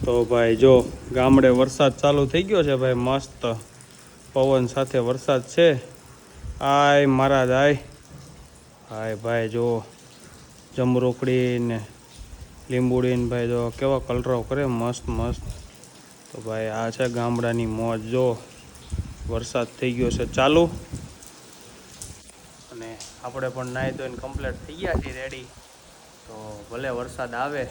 તો ભાઈ જો ગામડે વરસાદ ચાલુ થઈ ગયો છે ભાઈ, મસ્ત પવન સાથે વરસાદ છે. આય મહારાજ આય હાય ભાઈ, જો જમરોકડી ને લીંબુડી ને ભાઈ જો કેવા કલરવ કરે મસ્ત મસ્ત. તો ભાઈ આ છે ગામડાની મોજ. જો વરસાદ થઈ ગયો છે ચાલુ અને આપણે પણ નાહી ધોઈને કમ્પ્લીટ થઈ ગયા છીએ રેડી. તો ભલે વરસાદ આવે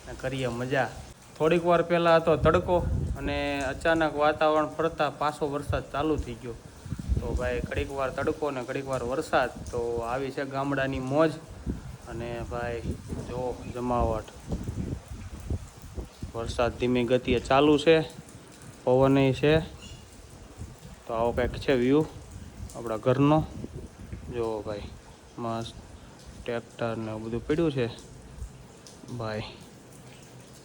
ને કરીએ મજા. થોડીક વાર પહેલાં હતો તડકો અને અચાનક વાતાવરણ ફરતા પાછો વરસાદ ચાલુ થઈ ગયો. તો ભાઈ ઘડીક વાર તડકો ને ઘડીક વાર વરસાદ. તો આવી છે ગામડાની મોજ. અને ભાઈ જો જમાવટ, વરસાદ ધીમી ગતિએ ચાલુ છે, પવન છે. તો આવો કંઈક છે વ્યૂ આપણા ઘરનો. જો ભાઈ મસ્ત ટ્રેક્ટર ને બધું પડ્યું છે ભાઈ.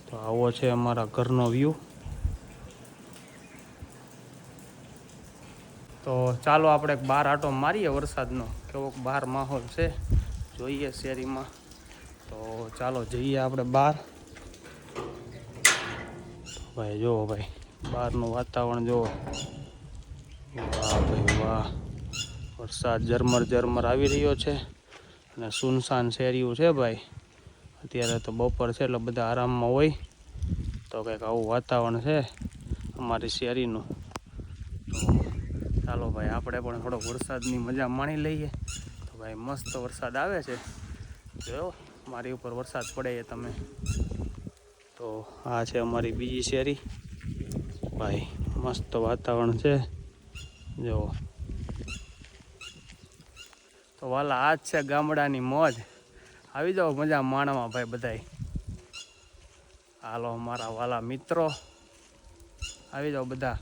તો આવો છે અમારા ઘરનો વ્યૂ. તો ચાલો આપણે બહાર આટો મારીએ વરસાદનો, કેવો બહાર માહોલ છે જોઈએ શેરીમાં. તો ચાલો જઈએ આપણે બહાર. ભાઈ જુઓ ભાઈ બહારનું વાતાવરણ જુઓ. વાહ ભાઈ વાહ, વરસાદ ઝરમર ઝરમર આવી રહ્યો છે અને સુનસાન શેરીઓ છે ભાઈ. અત્યારે તો બપોર છે એટલે બધા આરામમાં હોય. તો કંઈક આવું વાતાવરણ છે અમારી શેરીનું. તો ચાલો ભાઈ આપણે પણ થોડોક વરસાદની મજા માણી લઈએ. તો ભાઈ મસ્ત વરસાદ આવે છે, જો મારી ઉપર વરસાદ પડે છે તમે. તો આ છે અમારી બીજી શેરી ભાઈ, મસ્ત વાતાવરણ છે જો. તો વાલા આ જ છે ગામડાની મોજ. આવી જાઓ મજા માણવા ભાઈ બધાય. હાલો મારા વાલા મિત્રો, આવી જાઓ બધા.